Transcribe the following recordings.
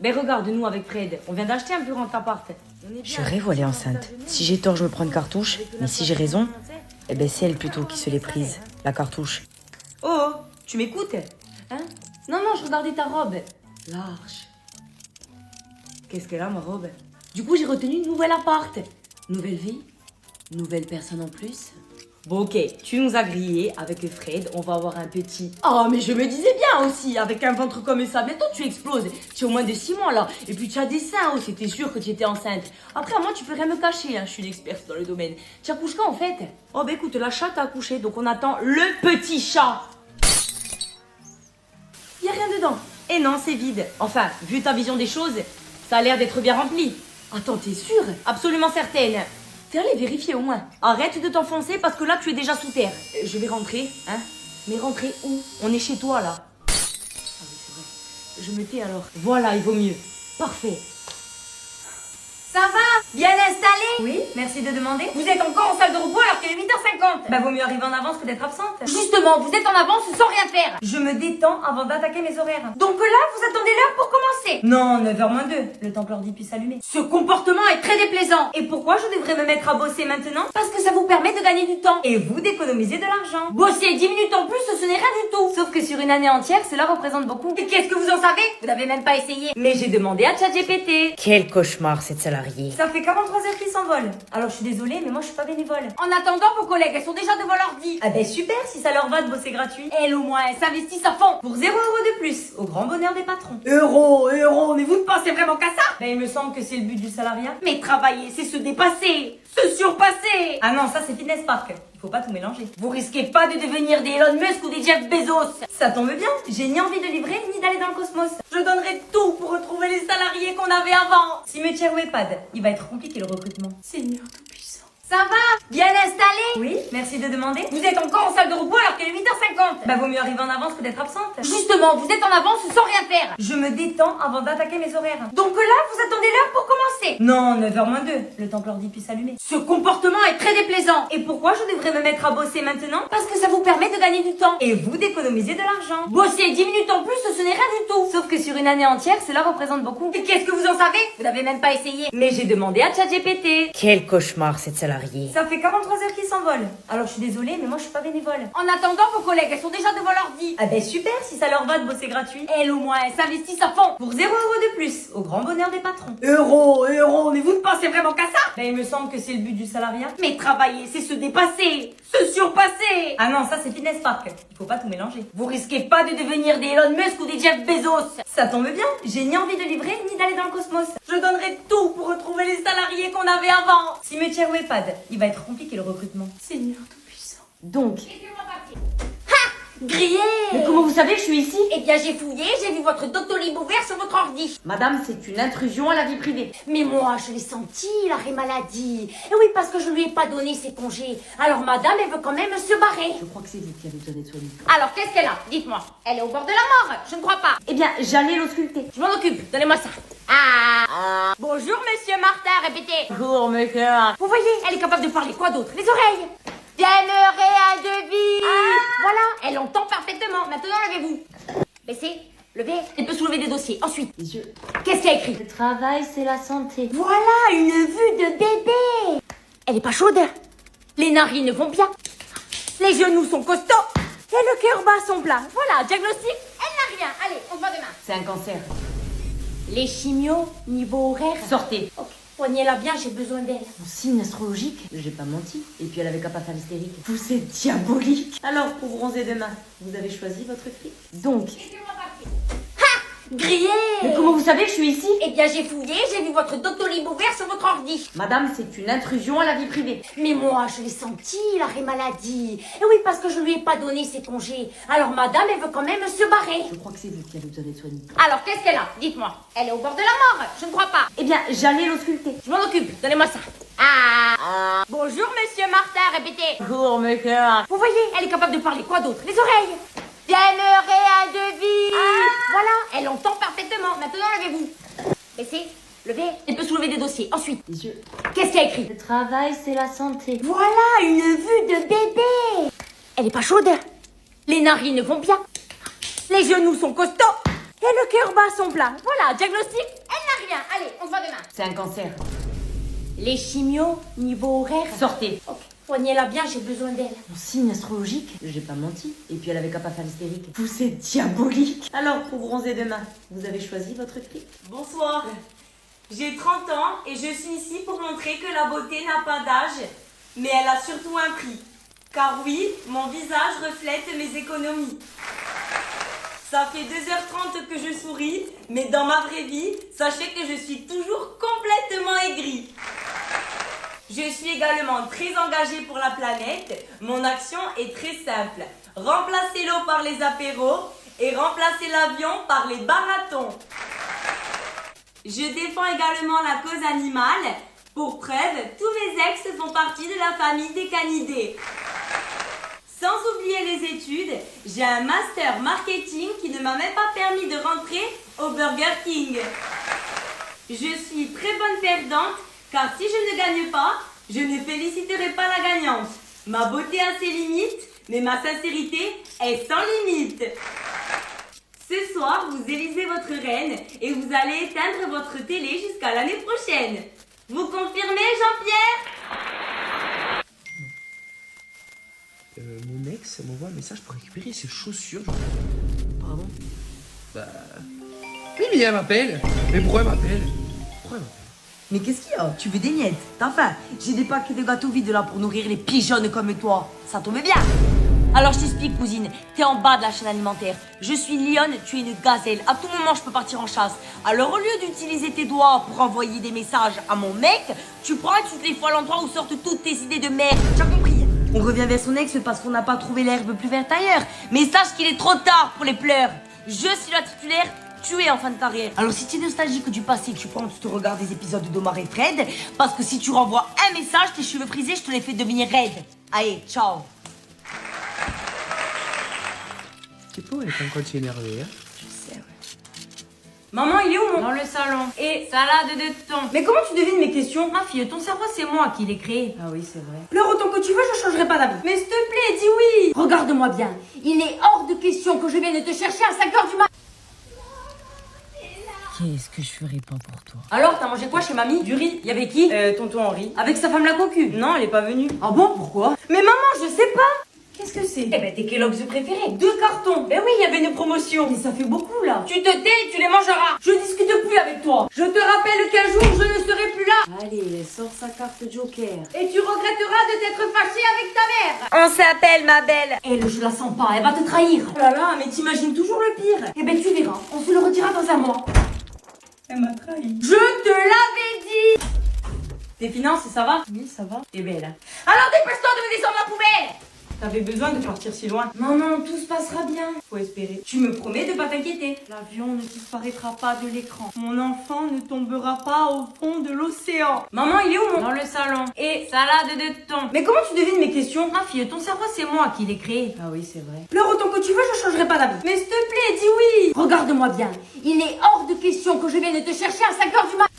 Ben regarde, nous avec Fred, on vient d'acheter un plus grand appart. Je rêve où elle est enceinte. Si j'ai tort, je me prends une cartouche. Mais si j'ai raison, eh ben c'est elle plutôt qui se l'est prise, la cartouche. Oh, tu m'écoutes? Hein? Non, non, je regardais ta robe. Large. Qu'est-ce qu'elle a, ma robe? Du coup, j'ai retenu une nouvelle appart. Nouvelle vie, nouvelle personne en plus. Bon, ok, tu nous as grillé avec Fred, on va avoir un petit. Oh, mais je me disais bien aussi, avec un ventre comme ça, bientôt tu exploses. Tu es au moins de 6 mois là, et puis tu as des seins aussi, t'es sûr que tu étais enceinte. Après, moi, tu peux rien me cacher, hein. Je suis une experte dans le domaine. Tu accouches quand en fait? Oh, bah écoute, la chatte a accouché, donc on attend le petit chat. Y a rien dedans. Et non, c'est vide. Enfin, vu ta vision des choses, ça a l'air d'être bien rempli. Attends, t'es sûre? Absolument certaine. Fais aller vérifier au moins. Arrête de t'enfoncer parce que là tu es déjà sous terre. Je vais rentrer, hein? Mais rentrer où? On est chez toi là. Ah oui, c'est vrai. Je me tais alors. Voilà, il vaut mieux. Parfait. Ça va? Bien installé? Oui, merci de demander. Vous êtes encore en salle de repos alors qu'il est 8h50. Bah vaut mieux arriver en avance que d'être absente. Justement, vous êtes en avance sans rien faire. Je me détends avant d'attaquer mes horaires. Donc là, vous attendez l'heure pour commencer? Non, 9h moins 2. Le temps que l'ordi puisse s'allumer. Ce comportement est très déplaisant. Et pourquoi je devrais me mettre à bosser maintenant? Parce que ça vous permet de gagner du temps. Et vous d'économiser de l'argent. Bosser 10 minutes en plus, ce n'est rien du tout. Sauf que sur une année entière, cela représente beaucoup. Et qu'est-ce que vous en savez? Vous n'avez même pas essayé. Mais j'ai demandé à ChatGPT. Quel cauchemar cette salariée. Ça fait 43 heures qu'ils s'envolent. Alors je suis désolée, mais moi je suis pas bénévole. En attendant, vos collègues, elles sont déjà devant l'ordi. Ah ben super, si ça leur va de bosser gratuit. Elles au moins, elles s'investissent à fond. Pour 0€ de plus, au grand bonheur des patrons. Euro, mais vous ne pensez vraiment qu'à ça? Ben il me semble que c'est le but du salariat. Mais travailler, c'est se dépasser, se surpasser. Ah non, ça c'est Fitness Park. Il faut pas tout mélanger. Vous risquez pas de devenir des Elon Musk ou des Jeff Bezos. Ça tombe bien, j'ai ni envie de livrer ni d'aller dans le cosmos. Je donnerai tout pour retrouver les salariés qu'on avait avant. Cimetière ou EHPAD, il va être compliqué le recrutement. Seigneur tout-puissant. Ça va? Bien installé? Oui, merci de demander. Vous êtes encore en salle de repos alors qu'il est 8h50. Bah vaut mieux arriver en avance que d'être absente. Justement, vous êtes en avance sans rien faire. Je me détends avant d'attaquer mes horaires. Donc là, vous attendez l'heure pour commencer? Non, 9h moins 2. Le temps que l'ordi puisse s'allumer. Ce comportement est très déplaisant. Et pourquoi je devrais me mettre à bosser maintenant? Parce que ça vous permet de gagner du temps. Et vous d'économiser de l'argent. Bosser 10 minutes en plus, ce n'est rien du tout. Sauf que sur une année entière, cela représente beaucoup. Et qu'est-ce que vous en savez? Vous n'avez même pas essayé. Mais j'ai demandé à ChatGPT. Quel cauchemar cette salariée. Ça fait 43 heures qu'ils s'envolent. Alors je suis désolée, mais moi je suis pas bénévole. En attendant, vos collègues, elles sont déjà devant l'ordi. Ah ben super, si ça leur va de bosser gratuit. Elles au moins, elles s'investissent à fond. Pour 0€ de plus, au grand bonheur des patrons. Euro, mais vous ne pensez vraiment qu'à ça? Ben il me semble que c'est le but du salariat. Mais travailler, c'est se dépasser, se surpasser. Ah non, ça c'est Fitness Park. Il faut pas tout mélanger. Vous risquez pas de devenir des Elon Musk ou des Jeff Bezos. Ça tombe bien, j'ai ni envie de livrer ni d'aller dans le cosmos. Je donnerai tout pour retrouver les salariés qu'on avait avant. Cimetière ou EHPAD, il va être compliqué le recrutement. Seigneur tout-puissant. Donc. Grillé! Mais comment vous savez que je suis ici? Eh bien j'ai fouillé, j'ai vu votre Doctolib ouvert sur votre ordi. Madame, c'est une intrusion à la vie privée. Mais moi, je l'ai senti, l'arrêt maladie. Et oui, parce que je lui ai pas donné ses congés. Alors madame, elle veut quand même se barrer. Je crois que c'est vous qui avez besoin d'être soignée. Alors, qu'est-ce qu'elle a? Dites-moi. Elle est au bord de la mort? Je ne crois pas. Eh bien, j'allais l'ausculter. Je m'en occupe, donnez-moi ça. Bonjour, monsieur Martin, répétez. Bonjour, monsieur. Vous voyez, elle est capable de parler. Quoi d'autre? Les oreilles. J'aimerais un devis. Voilà, elle entend parfaitement. Maintenant, levez-vous. Baissez, levez. Elle peut soulever des dossiers. Ensuite, les yeux. Qu'est-ce qu'il y a écrit? Le travail, c'est la santé. Voilà, une vue de bébé. Elle est pas chaude. Les narines vont bien. Les genoux sont costauds. Et le cœur bat son plat. Voilà, diagnostic, elle n'a rien. Allez, on se voit demain. C'est un cancer. Les chimios, niveau horaire. Sortez. Ok. Soignez-la bien, j'ai besoin d'elle. Mon signe astrologique? J'ai pas menti. Et puis elle avait qu'à pas faire l'hystérique. Vous êtes diabolique. Alors, pour bronzer demain, vous avez choisi votre fric. Donc. Grillé! Mais comment vous savez que je suis ici? Eh bien j'ai fouillé, j'ai vu votre Doctolib ouvert sur votre ordi. Madame, c'est une intrusion à la vie privée. Mais moi, je l'ai senti, l'arrêt maladie. Et oui, parce que je lui ai pas donné ses congés. Alors madame, elle veut quand même se barrer. Je crois que c'est vous qui avez besoin d'être soignée. Alors, qu'est-ce qu'elle a? Dites-moi. Elle est au bord de la mort? Je ne crois pas. Eh bien, j'allais l'ausculter. Je m'en occupe, donnez-moi ça. Bonjour, monsieur Martin, répétez. Bonjour, monsieur. Vous voyez, elle est capable de parler. Quoi d'autre? Les oreilles. J'aimerais un devis. Voilà, elle entend parfaitement. Maintenant, levez-vous. Baissez, levez. Elle peut soulever des dossiers. Ensuite, les yeux. Qu'est-ce qu'il y a écrit? Le travail, c'est la santé. Voilà, une vue de bébé. Elle est pas chaude. Les narines vont bien. Les genoux sont costauds. Et le cœur bat à son plat. Voilà, diagnostic, elle n'a rien. Allez, on se voit demain. C'est un cancer. Les chimios, niveau horaire. Sortez. Ok, soignez-la bien, j'ai besoin d'elle. Mon signe astrologique, j'ai pas menti. Et puis elle avait qu'à pas faire l'hystérique. Vous êtes diabolique. Alors, pour bronzer demain, vous avez choisi votre cri? Bonsoir. J'ai 30 ans et je suis ici pour montrer que la beauté n'a pas d'âge, mais elle a surtout un prix. Car oui, mon visage reflète mes économies. Ça fait 2h30 que je souris, mais dans ma vraie vie, sachez que je suis toujours complètement aigrie. Je suis également très engagée pour la planète. Mon action est très simple. Remplacer l'eau par les apéros et remplacer l'avion par les marathons. Je défends également la cause animale. Pour preuve, tous mes ex font partie de la famille des canidés. Sans oublier les études, j'ai un master marketing qui ne m'a même pas permis de rentrer au Burger King. Je suis très bonne perdante car si je ne gagne pas, je ne féliciterai pas la gagnante. Ma beauté a ses limites, mais ma sincérité est sans limite. Ce soir, vous élisez votre reine et vous allez éteindre votre télé jusqu'à l'année prochaine. Vous confirmez, Jean-Pierre? Mon ex m'envoie un message pour récupérer ses chaussures. Pardon? Oui, mais elle m'appelle. Mais pourquoi elle m'appelle? Mais qu'est-ce qu'il y a? Tu veux des miettes? T'as faim? J'ai des paquets de gâteaux vides là pour nourrir les pigeonnes comme toi. Ça tombe bien. Alors je t'explique, cousine, t'es en bas de la chaîne alimentaire. Je suis lionne, tu es une gazelle. À tout moment, je peux partir en chasse. Alors au lieu d'utiliser tes doigts pour envoyer des messages à mon mec, tu prends et tu te les fois à l'endroit où sortent toutes tes idées de merde. Tu as compris? On revient vers son ex parce qu'on n'a pas trouvé l'herbe plus verte ailleurs. Mais sache qu'il est trop tard pour les pleurs. Je suis la titulaire, tu es en fin de carrière. Alors si tu es nostalgique du passé, que tu prends, tu te regardes des épisodes d'Omar et Fred, parce que si tu renvoies un message, tes cheveux frisés, je te les fais devenir raides. Allez, ciao. T'es pas elle quand tu es énervé, hein? Je sais, ouais. Maman, il est où mon... Dans le salon. Et salade de thon. Mais comment tu devines mes questions? Ma fille, ton cerveau, c'est moi qui l'ai créé. Ah oui, c'est vrai. Pleure autant que tu veux, je changerai pas d'avis. Mais s'il te plaît, dis oui. Regarde-moi bien. Il est hors de question que je vienne te chercher à 5h du matin. Qu'est-ce que je ferais pas pour toi? Alors, t'as mangé quoi chez mamie? Du riz. Y avait qui? Tonton Henri. Avec sa femme la cocu. Non, elle est pas venue. Ah bon, pourquoi? Mais maman, je sais pas. Qu'est-ce que c'est? Eh ben, tes Kellogg's préférés. 2 cartons. Ben oui, il y avait une promotion. Mais ça fait beaucoup là. Tu te tais et tu les mangeras. Je discute plus avec toi. Je te rappelle qu'un jour, je ne serai plus là. Allez, sors sa carte Joker. Et tu regretteras de t'être fâché avec ta mère. On s'appelle, ma belle. Elle, je la sens pas. Elle va te trahir. Oh là là, mais t'imagines toujours le pire. Eh ben, tu verras. On se le redira dans un mois. Elle m'a trahi. Je te l'avais dit. Tes finances, ça va? Oui, ça va. T'es belle. Alors dépêche-toi de me descendre la poubelle. T'avais besoin de partir si loin. Maman, tout se passera bien. Faut espérer. Tu me promets de pas t'inquiéter. L'avion ne disparaîtra pas de l'écran. Mon enfant ne tombera pas au fond de l'océan. Maman, il est où mon... Dans le salon. Et salade de thon. Mais comment tu devines mes questions? Ma fille, ton cerveau, c'est moi qui l'ai créé. Ah oui, c'est vrai. Pleure autant que tu veux, je changerai pas d'avis. Mais s'il te plaît, dis oui. Regarde-moi bien. Il est hors de question que je vienne te chercher à 5h du matin.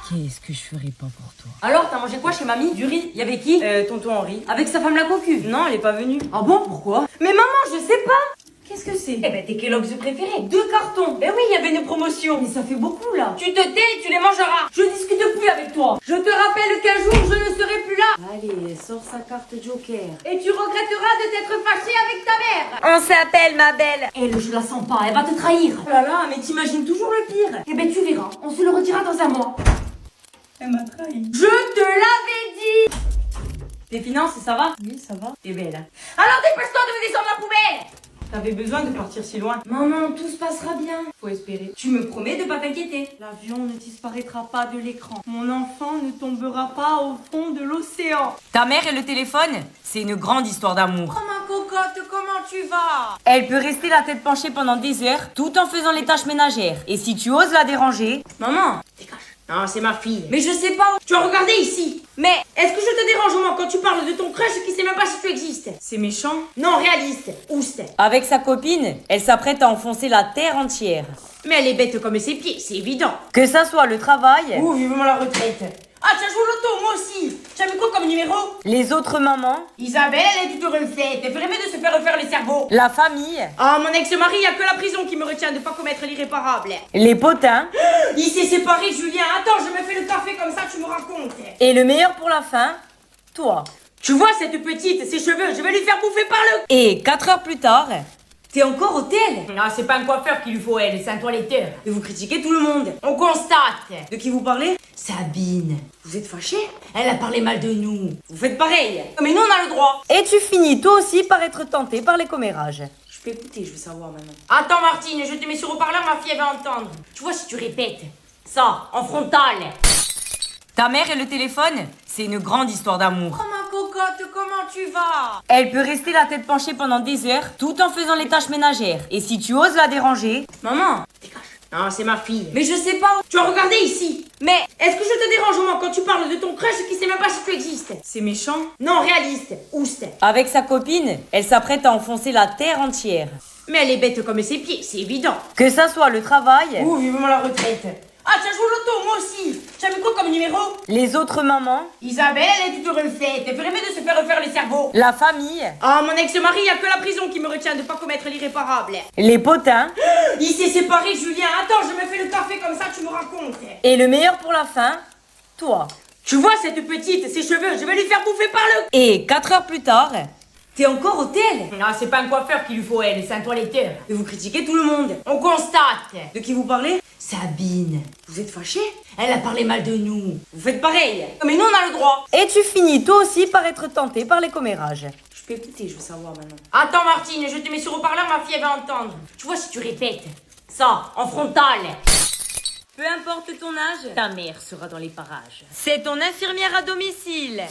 Qu'est-ce que je ferais pas pour toi? Alors, t'as mangé quoi chez mamie? Du riz. Y avait qui? Tonton Henri. Avec sa femme la cocu. Non, elle est pas venue. Ah bon, pourquoi? Mais maman, je sais pas. Qu'est-ce que c'est? Eh ben, tes Kellogg's préférés. 2 cartons. Ben oui, il y avait une promotion. Mais ça fait beaucoup là. Tu te tais et tu les mangeras. Je discute plus avec toi. Je te rappelle qu'un jour, je ne serai plus là. Allez, sors sa carte Joker. Et tu regretteras de t'être fâché avec ta mère. On s'appelle, ma belle. Elle, je la sens pas. Elle va te trahir. Oh là là, mais t'imagines toujours le pire. Eh ben, tu verras. On se le redira dans un mois. Elle m'a trahi. Je te l'avais dit. Tes finances, ça va? Oui, ça va. T'es belle. Alors dépêche-toi de me descendre la poubelle. T'avais besoin de partir si loin. Maman, tout se passera bien. Faut espérer. Tu me promets de pas t'inquiéter. L'avion ne disparaîtra pas de l'écran. Mon enfant ne tombera pas au fond de l'océan. Ta mère et le téléphone, c'est une grande histoire d'amour. Oh ma cocotte, comment tu vas? Elle peut rester la tête penchée pendant des heures, tout en faisant les tâches ménagères. Et si tu oses la déranger... Maman, dégage. Non, c'est ma fille. Mais je sais pas. Tu as regardé ici. Mais est-ce que je te dérange moi quand tu parles de ton crush qui sait même pas si tu existes? C'est méchant. Non, réaliste. Ouste. Avec sa copine, elle s'apprête à enfoncer la terre entière. Mais elle est bête comme ses pieds, c'est évident. Que ça soit le travail... Ouh, vivement la retraite. Ah, tu as joué au loto, moi aussi. Tu as mis quoi comme numéro? Les autres mamans. Isabelle, elle est toute refaite. Elle ferait mieux de se faire refaire le cerveau. La famille. Ah, mon ex-mari, il y a que la prison qui me retient de pas commettre l'irréparable. Les potins. Il s'est séparé, Julien. Attends, je me fais le café comme ça, tu me racontes. Et le meilleur pour la fin, toi. Tu vois cette petite, ses cheveux, je vais lui faire bouffer par le... Et 4 heures plus tard, T'es encore au tel? Non, c'est pas un coiffeur qu'il lui faut, elle, c'est un toiletteur. Et vous critiquez tout le monde. On constate. De qui vous parlez? Sabine. Vous êtes fâchés? Elle a parlé mal de nous. Vous faites pareil. Mais nous, on a le droit. et tu finis toi aussi par être tenté par les commérages. Je peux écouter, je veux savoir maintenant. Attends, Martine, je te mets sur haut-parleur, ma fille, elle va entendre. Tu vois, si tu répètes ça, en frontal. Ta mère et le téléphone, c'est une grande histoire d'amour. Oh, ma cocotte, comment tu vas? Elle peut rester la tête penchée pendant des heures, tout en faisant les tâches ménagères. Et si tu oses la déranger, Maman, dégage. Non, c'est ma fille. Mais je sais pas. Tu as regardé ici. Mais est-ce que je te dérange au moins quand tu parles de ton crush qui sait même pas si tu existes? C'est méchant. Non, réaliste. Ouste. avec sa copine, elle s'apprête à enfoncer la terre entière. Mais elle est bête comme ses pieds, c'est évident. Que ça soit le travail, Ouh, vivement la retraite. Ah, tu as joué au loto, moi aussi. Tu as mis quoi comme numéro? les autres mamans, Isabelle, elle est toute refaite. Elle ferait mieux de se faire refaire le cerveau. la famille, Ah, mon ex-mari, il y a que la prison qui me retient de pas commettre l'irréparable. les potins, Il s'est séparé, Julien. Attends, je me fais le café comme ça, tu me racontes. et le meilleur pour la fin, toi. Tu vois cette petite, ses cheveux, je vais lui faire bouffer par le... Et 4 heures plus tard, T'es encore au tel? Non, c'est pas un coiffeur qu'il lui faut, elle, c'est un toiletteur. Et vous critiquez tout le monde. On constate. De qui vous parlez? Sabine. Vous êtes fâchés? Elle a parlé mal de nous. Vous faites pareil. Mais nous, on a le droit. et tu finis toi aussi par être tenté par les commérages. Je peux écouter, je veux savoir maintenant. Attends, Martine, je te mets sur haut-parleur, ma fille, elle va entendre. Tu vois, si tu répètes ça, en frontal. Peu importe ton âge, Ta mère sera dans les parages. c'est ton infirmière à domicile.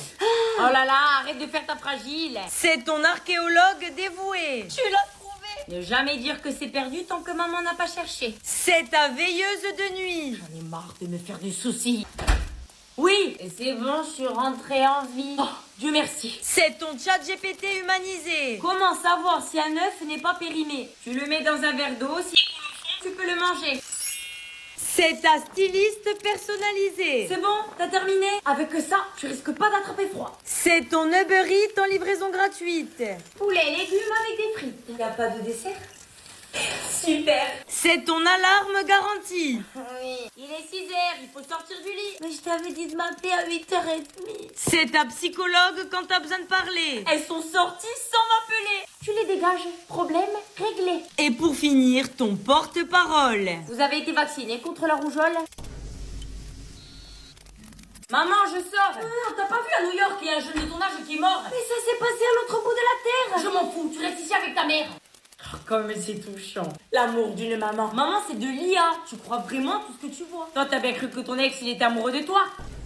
Oh là là, arrête de faire ta fragile. C'est ton archéologue dévoué. Tu l'as trouvé. Ne jamais dire que c'est perdu tant que maman n'a pas cherché. C'est ta veilleuse de nuit. J'en ai marre de me faire des soucis. Oui, et c'est bon, je suis rentrée en vie. Oh, Dieu merci. C'est ton chat GPT humanisé. Comment savoir si un œuf n'est pas périmé? Tu le mets dans un verre d'eau, si tu peux le manger. C'est ta styliste personnalisée. C'est bon, t'as terminé? Avec ça, tu risques pas d'attraper froid. C'est ton Uber Eats en livraison gratuite. Poulet et légumes avec des frites. Y a pas de dessert? Super. C'est ton alarme garantie. Oui. Il est 6h, il faut sortir du lit. Mais je t'avais dit de m'appeler à 8h30. C'est ta psychologue quand t'as besoin de parler. Elles sont sorties sans m'appeler. Tu les dégages. Problème réglé. Et pour finir, ton porte-parole. Vous avez été vacciné contre la rougeole? Maman, je sors. T'as pas vu à New York, il y a un jeune de ton âge qui est mort? Mais ça s'est passé à l'autre bout de la terre. Je m'en fous, tu restes ici avec ta mère. Comme c'est touchant. L'amour d'une maman. Maman, c'est de l'IA. Tu crois vraiment tout ce que tu vois? Toi, t'as bien cru que ton ex, il était amoureux de toi?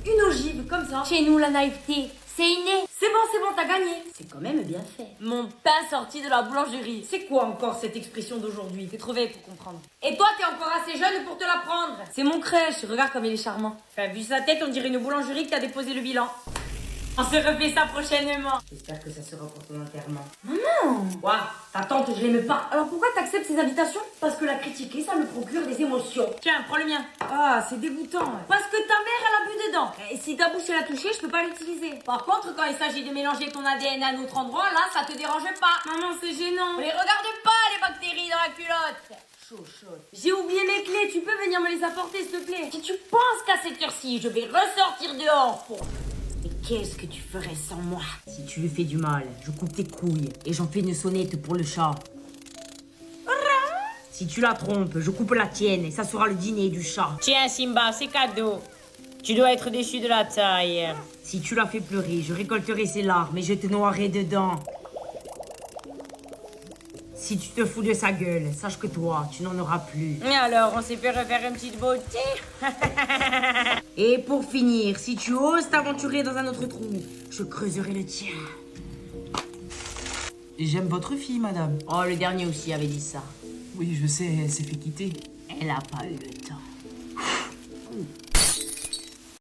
Une ogive, comme ça. Chez nous, la naïveté, c'est inné. C'est bon, t'as gagné. C'est quand même bien fait. Mon pain sorti de la boulangerie. C'est quoi encore cette expression d'aujourd'hui? T'es trop vieille pour comprendre. Et toi, t'es encore assez jeune pour te l'apprendre. C'est mon crush, regarde comme il est charmant. Enfin, vu sa tête, on dirait une boulangerie qui a déposé le bilan. On se refait ça prochainement. J'espère que ça sera pour ton enterrement. Ouah, ta tante, je l'aime pas. Alors pourquoi t'acceptes ses invitations? Parce que la critiquer, ça me procure des émotions. Tiens, prends le mien. Ah, c'est dégoûtant. Parce que ta mère, elle a bu dedans. Et si ta bouche, elle a touché, je peux pas l'utiliser. Par contre, quand il s'agit de mélanger ton ADN à un autre endroit, là, ça te dérange pas. Maman, c'est gênant. On les regarde pas, les bactéries dans la culotte. Chaud. J'ai oublié mes clés, tu peux venir me les apporter, s'il te plaît. Si tu penses qu'à cette heure-ci, je vais ressortir dehors pour... Mais qu'est-ce que tu ferais sans moi? Si tu lui fais du mal, je coupe tes couilles et j'en fais une sonnette pour le chat. Si tu la trompes, je coupe la tienne et ça sera le dîner du chat. Tiens, Simba, c'est cadeau. Tu dois être déçu de la taille. Si tu la fais pleurer, je récolterai ses larmes et je te noierai dedans. Si tu te fous de sa gueule, sache que toi, tu n'en auras plus. Et alors, on s'est fait refaire une petite beauté? Et pour finir, si tu oses t'aventurer dans un autre trou, je creuserai le tien. J'aime votre fille, madame. Oh, le dernier aussi avait dit ça. Oui, je sais, elle s'est fait quitter. Elle a pas eu le temps.